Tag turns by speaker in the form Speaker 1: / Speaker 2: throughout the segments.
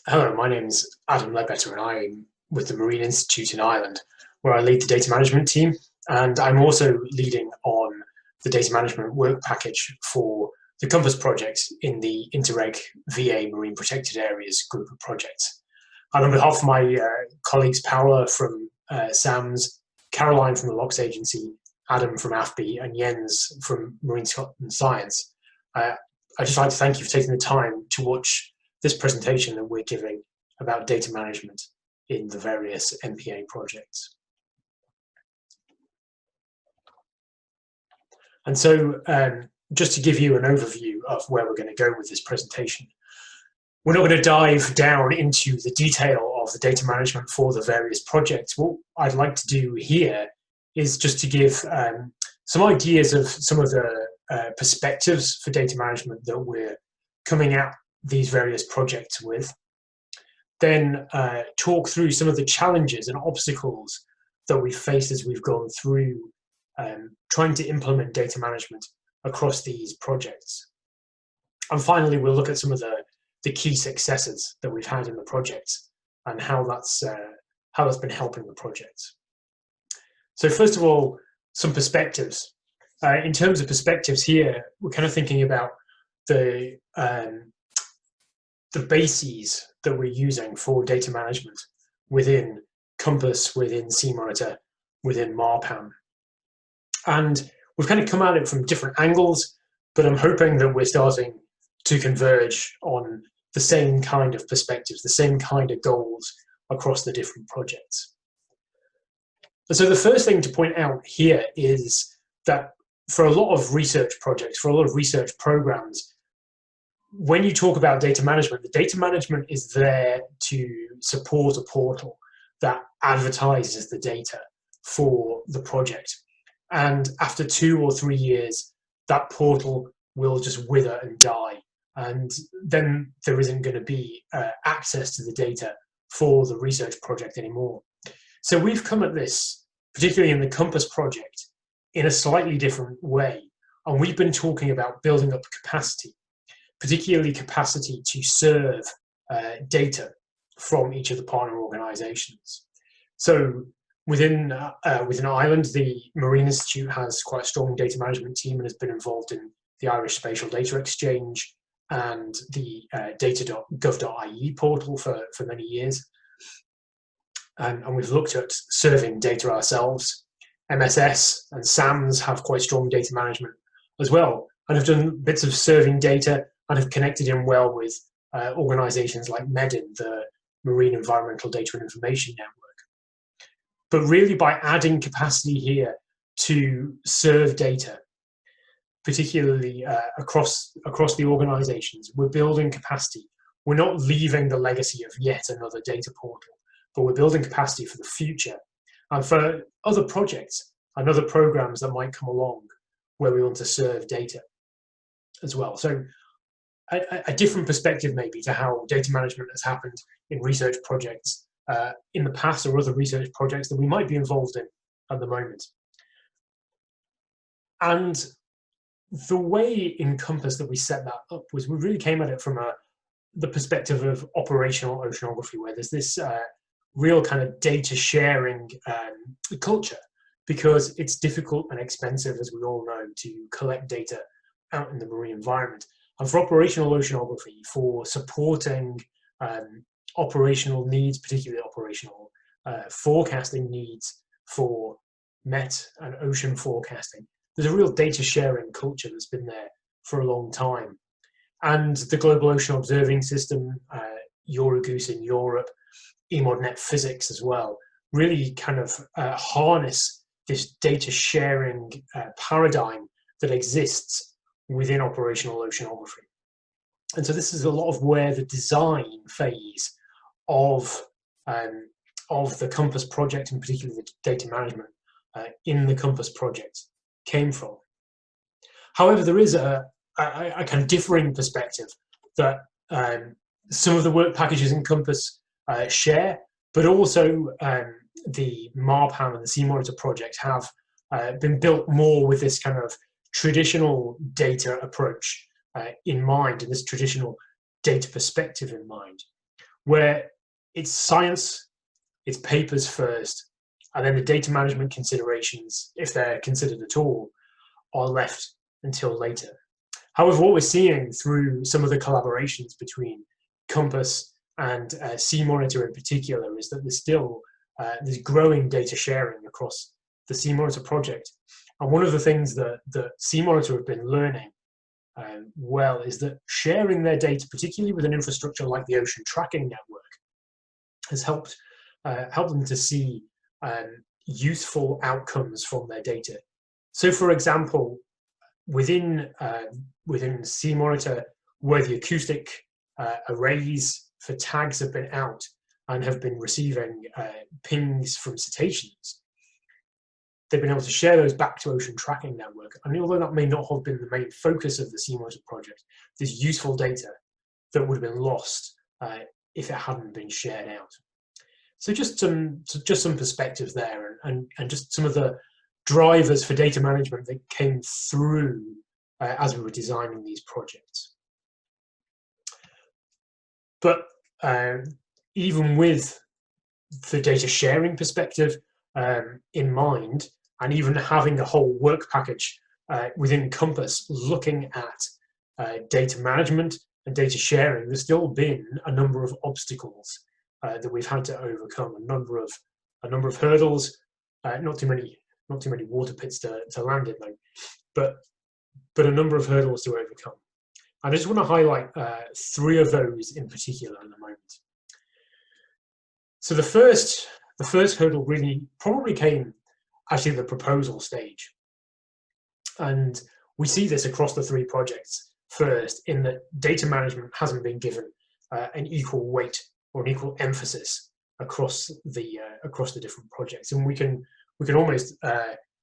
Speaker 1: Hello, my name's Adam Leadbetter and I'm with the Marine Institute in Ireland, where I lead the data management team. And I'm also leading on the data management work package for the Compass project in the INTERREG VA Marine Protected Areas group of projects. And on behalf of my colleagues Paola from SAMS, Caroline from the Loughs agency, Adam from AFBI, and Jens from Marine Scotland Science, I'd just like to thank you for taking the time to watch this presentation that we're giving about data management in the various MPA projects. And so just to give you an overview of where we're going to go with this presentation, we're not going to dive down into the detail of the data management for the various projects. What I'd like to do here is just to give some ideas of some of the perspectives for data management that we're coming at these various projects with, then talk through some of the challenges and obstacles that we've faced as we've gone through trying to implement data management across these projects. And finally, we'll look at some of the key successes that we've had in the projects and how that's been helping the projects. So first of all, some perspectives. In terms of perspectives here, we're kind of thinking about the bases that we're using for data management within Compass, within Seamonitor, within MarPAMM. And we've kind of come at it from different angles, but I'm hoping that we're starting to converge on the same kind of perspectives, the same kind of goals across the different projects. And so the first thing to point out here is that for a lot of research projects, for a lot of research programs, when you talk about data management, the data management is there to support a portal that advertises the data for the project. And after 2 or 3 years, that portal will just wither and die. And then there isn't going to be access to the data for the research project anymore. So we've come at this, particularly in the Compass project, in a slightly different way. And we've been talking about building up capacity, particularly capacity to serve data from each of the partner organizations. So within Ireland, the Marine Institute has quite a strong data management team and has been involved in the Irish Spatial Data Exchange and the data.gov.ie portal for many years. And we've looked at serving data ourselves. MSS and SAMS have quite strong data management as well, and have done bits of serving data and have connected in well with organizations like MEDIN, the Marine Environmental Data and Information Network. But really by adding capacity here to serve data, particularly across the organizations, we're building capacity. We're not leaving the legacy of yet another data portal, but we're building capacity for the future and for other projects and other programs that might come along where we want to serve data as well. So a different perspective maybe to how data management has happened in research projects in the past or other research projects that we might be involved in at the moment. And the way in Compass that we set that up was we really came at it from the perspective of operational oceanography, where there's this real kind of data sharing culture, because it's difficult and expensive, as we all know, to collect data out in the marine environment. And for operational oceanography, for supporting operational needs, particularly operational forecasting needs for met and ocean forecasting, there's a real data sharing culture that's been there for a long time. And the Global Ocean Observing System, Eurogoose in Europe, EMODnet Physics as well, really kind of harness this data sharing paradigm that exists within operational oceanography. And so this is a lot of where the design phase of the Compass project, and particularly the data management in the Compass project, came from. However, there is a kind of differing perspective that some of the work packages in Compass share, but also the MarPAMM and the Seamonitor project have been built more with this kind of traditional data approach in mind, and this traditional data perspective in mind, where it's science, it's papers first, and then the data management considerations, if they're considered at all, are left until later. However, what we're seeing through some of the collaborations between Compass and Seamonitor in particular is that there's still there's growing data sharing across the Seamonitor project. And one of the things that Seamonitor have been learning well is that sharing their data, particularly with an infrastructure like the Ocean Tracking Network, has helped them to see useful outcomes from their data. So, for example, within Seamonitor, where the acoustic arrays for tags have been out and have been receiving pings from cetaceans, they've been able to share those back to Ocean Tracking Network. And although that may not have been the main focus of the Seamonitor project, there's useful data that would have been lost if it hadn't been shared out. So just some perspectives there, and just some of the drivers for data management that came through as we were designing these projects. But even with the data sharing perspective in mind, and even having a whole work package within Compass looking at data management and data sharing, there's still been a number of obstacles that we've had to overcome, a number of hurdles, not too many water pits to land in though, but a number of hurdles to overcome. And I just want to highlight 3 of those in particular in a moment. So the first hurdle really probably came actually at the proposal stage. And we see this across the 3 projects first, in that data management hasn't been given an equal weight or an equal emphasis across the different projects. And we can almost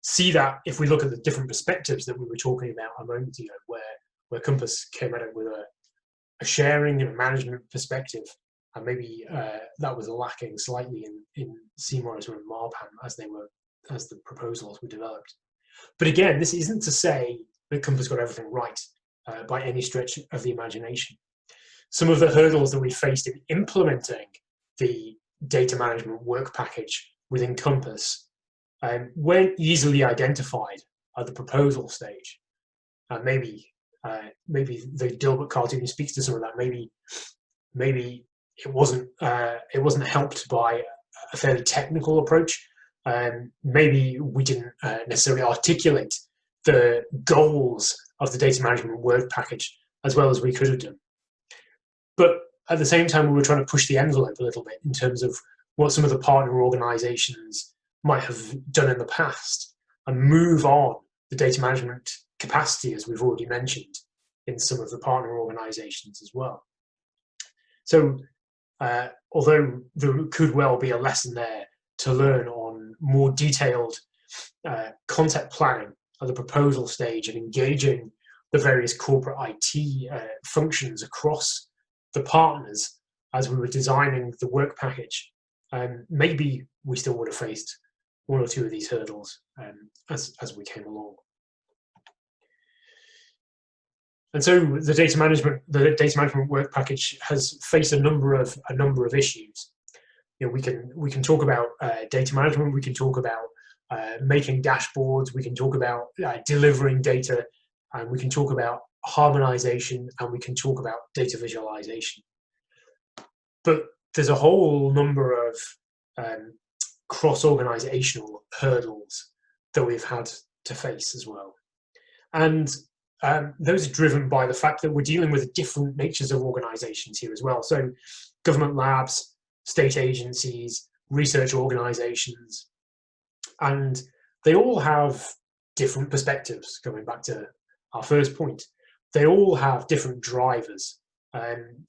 Speaker 1: see that if we look at the different perspectives that we were talking about a moment ago, where Compass came at it with a sharing and a management perspective, and maybe that was lacking slightly in Seamonitor and MarPAMM as the proposals were developed. But again, this isn't to say that Compass got everything right by any stretch of the imagination. Some of the hurdles that we faced in implementing the data management work package within Compass weren't easily identified at the proposal stage. Maybe the Dilbert cartoon speaks to some of that. Maybe it wasn't helped by a fairly technical approach. Maybe we didn't necessarily articulate the goals of the data management work package as well as we could have done. But at the same time, we were trying to push the envelope a little bit in terms of what some of the partner organizations might have done in the past and move on the data management capacity, as we've already mentioned, in some of the partner organizations as well. So although there could well be a lesson there to learn on more detailed concept planning at the proposal stage and engaging the various corporate IT functions across the partners as we were designing the work package, maybe we still would have faced 1 or 2 of these hurdles as we came along. And so the data management work package has faced a number of issues. You know, we can talk about data management. We can talk about making dashboards. We can talk about delivering data, and we can talk about harmonization, and we can talk about data visualization. But there's a whole number of cross-organizational hurdles that we've had to face as well. And those are driven by the fact that we're dealing with different natures of organizations here as well. So government labs, state agencies, research organizations, and they all have different perspectives, going back to our first point. They all have different drivers. An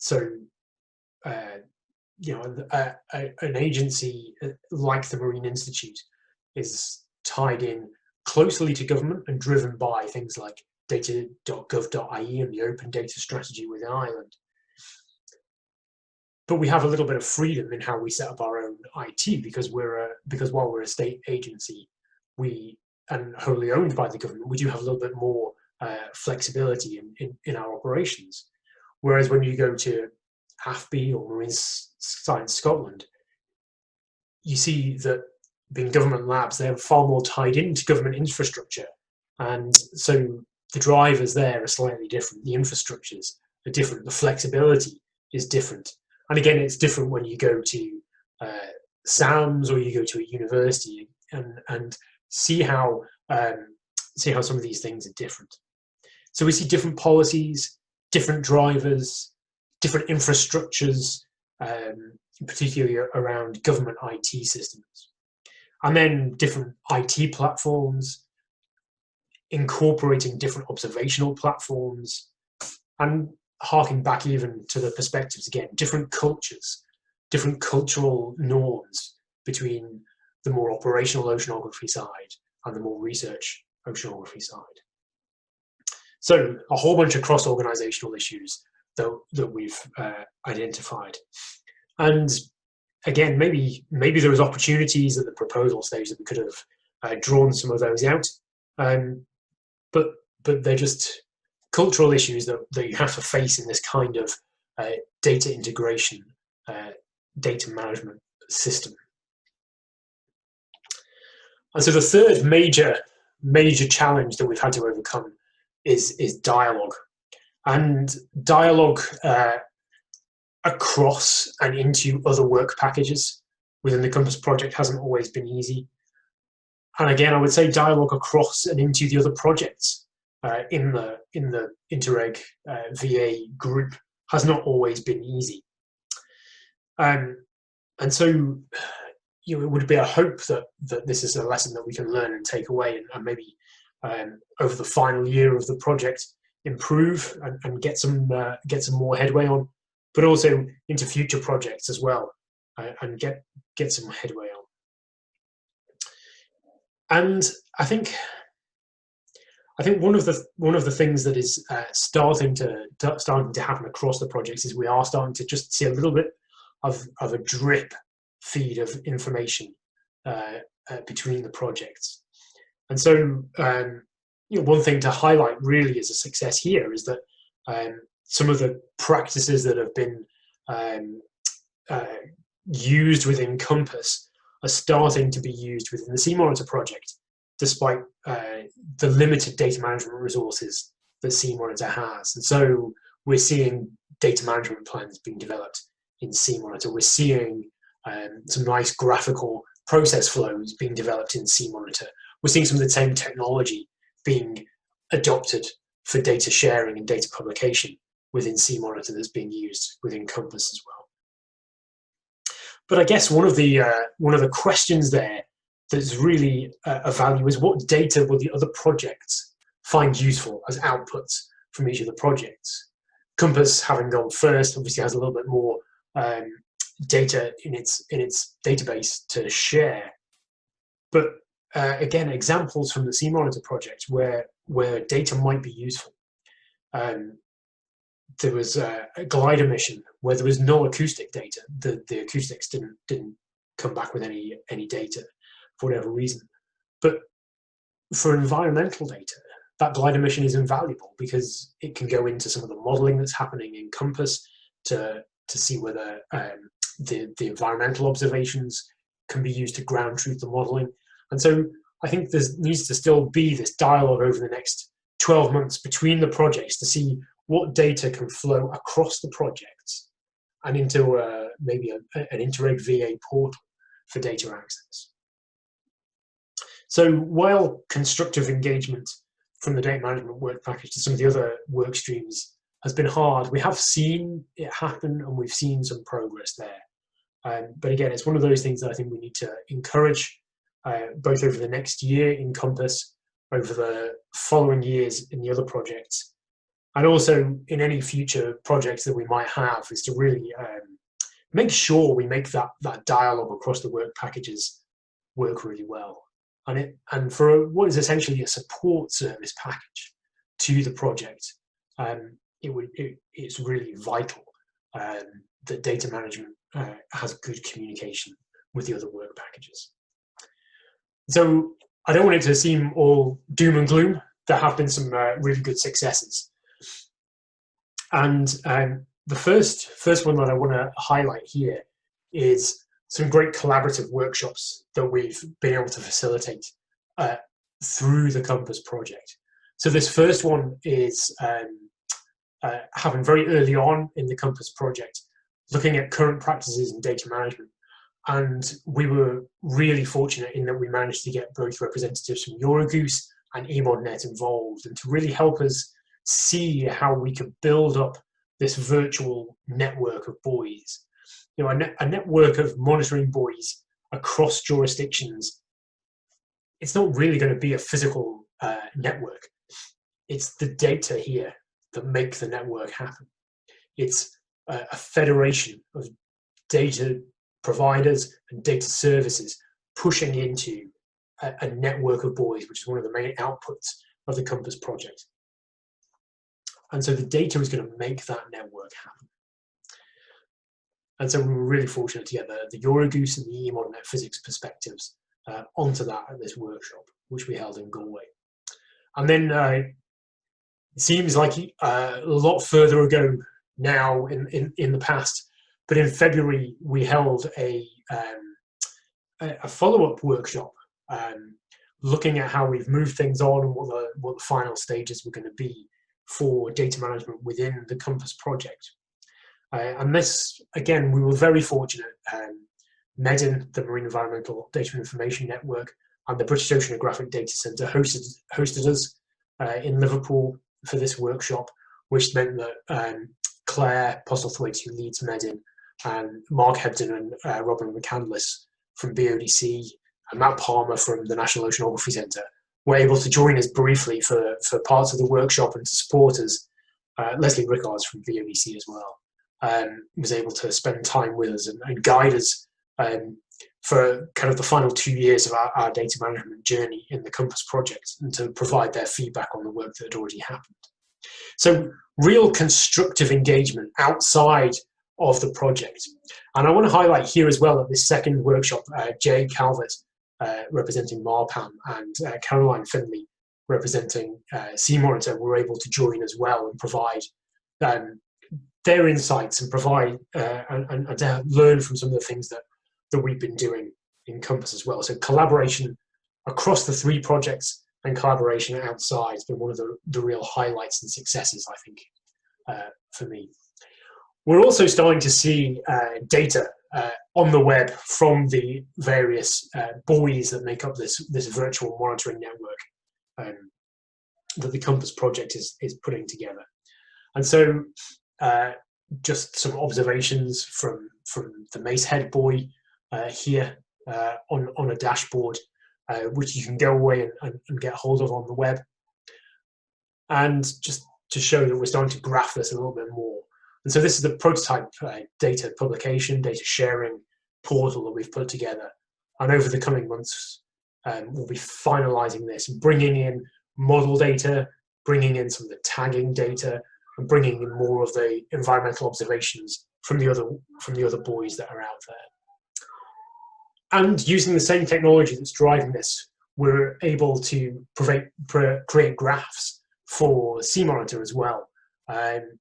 Speaker 1: agency like the Marine Institute is tied in closely to government and driven by things like data.gov.ie and the open data strategy within Ireland. But we have a little bit of freedom in how we set up our own IT because while we're a state agency, and wholly owned by the government, we do have a little bit more flexibility in our operations. Whereas when you go to AFBI or Marine Science Scotland, you see that being government labs, they're far more tied into government infrastructure. And so the drivers there are slightly different. The infrastructures are different. The flexibility is different. And again, it's different when you go to SAMS or you go to a university and see how some of these things are different. So we see different policies, different drivers, different infrastructures, particularly around government IT systems. And then different IT platforms, incorporating different observational platforms, and harking back even to the perspectives again, different cultures, different cultural norms between the more operational oceanography side and the more research oceanography side. So a whole bunch of cross-organizational issues that we've identified. And again, maybe there was opportunities at the proposal stage that we could have drawn some of those out, but they're just cultural issues that you have to face in this kind of data integration, data management system. And so the third major challenge that we've had to overcome is dialogue. And dialogue across and into other work packages within the Compass project hasn't always been easy. And again, I would say dialogue across and into the other projects in the INTERREG VA group has not always been easy. And so it would be a hope that this is a lesson that we can learn and take away, and maybe over the final year of the project improve and get some more headway on, but also into future projects as well, and get some headway on. And I think one of the things that is starting to happen across the projects is we are starting to just see a little bit of a drip feed of information between the projects. And so one thing to highlight really as a success here is that some of the practices that have been used within Compass are starting to be used within the Seamonitor project, despite the limited data management resources that Seamonitor has. And so we're seeing data management plans being developed in Seamonitor. We're seeing some nice graphical process flows being developed in Seamonitor. We're seeing some of the same technology being adopted for data sharing and data publication within Seamonitor that's being used within Compass as well. But I guess one of the questions there that's really of value is, what data will the other projects find useful as outputs from each of the projects? Compass, having gone first, obviously has a little bit more data in its database to share. But again, examples from the Seamonitor project where data might be useful. There was a glider mission where there was no acoustic data. The acoustics didn't come back with any data for whatever reason. But for environmental data, that glider mission is invaluable because it can go into some of the modeling that's happening in Compass to see whether the environmental observations can be used to ground truth the modeling. And so I think there needs to still be this dialogue over the next 12 months between the projects to see what data can flow across the projects and into maybe an INTERREG VA portal for data access. So while constructive engagement from the data management work package to some of the other work streams has been hard, we have seen it happen and we've seen some progress there. But again, it's one of those things that I think we need to encourage both over the next year in Compass, over the following years in the other projects, and also in any future projects that we might have, is to really make sure we make that dialogue across the work packages work really well. And for what is essentially a support service package to the project, it's really vital that data management has good communication with the other work packages. So I don't want it to seem all doom and gloom. There have been some really good successes. And the first one that I want to highlight here is some great collaborative workshops that we've been able to facilitate through the Compass project. So this first one is happened very early on in the Compass project, looking at current practices in data management. And we were really fortunate in that we managed to get both representatives from Eurogoose and eModNet involved, and to really help us see how we could build up this virtual network of buoys. You know, a network of monitoring buoys across jurisdictions. It's not really going to be a physical network. It's the data here that make the network happen. It's a federation of data providers and data services pushing into a network of buoys, which is one of the main outputs of the Compass project. And so the data is going to make that network happen. And so we were really fortunate to get the Eurogoose and the eModNet physics perspectives onto that at this workshop, which we held in Galway. And then it seems like a lot further ago now in the past, but in February we held a follow-up workshop looking at how we've moved things on and what the final stages were going to be for data management within the Compass project. And this, again, we were very fortunate. MEDIN, the Marine Environmental Data and Information Network, and the British Oceanographic Data Centre hosted us in Liverpool for this workshop, which meant that Claire Postlethwaite, who leads MEDIN, and Mark Hebden and Robin McCandless from BODC, and Matt Palmer from the National Oceanography Centre were able to join us briefly for parts of the workshop and to support us. Leslie Rickards from BODC as well was able to spend time with us and guide us for kind of the final 2 years of our data management journey in the Compass project, and to provide their feedback on the work that had already happened. So real constructive engagement outside of the project. And I want to highlight here as well at this second workshop, Jay Calvert representing MarPAMM and Caroline Finlay representing Seamonitor were able to join as well and provide their insights and provide and to learn from some of the things that we've been doing in Compass as well. So collaboration across the three projects and collaboration outside has been one of the real highlights and successes, I think, for me. We're also starting to see data on the web from the various buoys that make up this virtual monitoring network that the Compass project is putting together. And so just some observations from the Macehead buoy here on a dashboard, which you can go away and get hold of on the web. And just to show that we're starting to graph this a little bit more. And so this is the prototype data publication, data sharing portal that we've put together. And over the coming months, we'll be finalizing this, bringing in model data, bringing in some of the tagging data, and bringing in more of the environmental observations from the other buoys that are out there. And using the same technology that's driving this, we're able to create graphs for Seamonitor as well.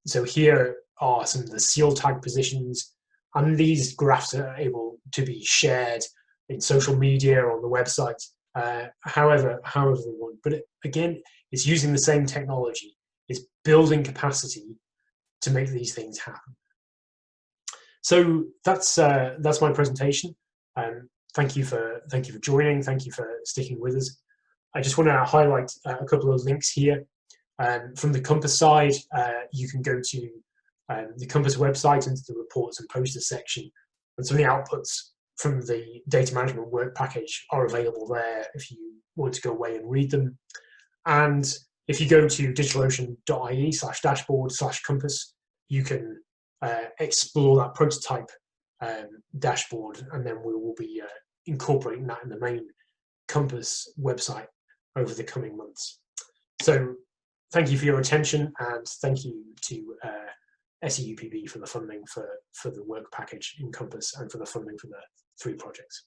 Speaker 1: So here are some of the seal tag positions, and these graphs are able to be shared in social media or on the website, however we want. But again, it's using the same technology. It's building capacity to make these things happen. So that's my presentation. Thank you for joining. Thank you for sticking with us. I just want to highlight a couple of links here. From the Compass side, you can go to the Compass website into the reports and posters section, and some of the outputs from the data management work package are available there if you want to go away and read them. And if you go to digitalocean.ie/dashboard/compass, you can explore that prototype dashboard, and then we will be incorporating that in the main Compass website over the coming months. So thank you for your attention, and thank you to SEUPB for the funding for the work package in Compass and for the funding for the three projects.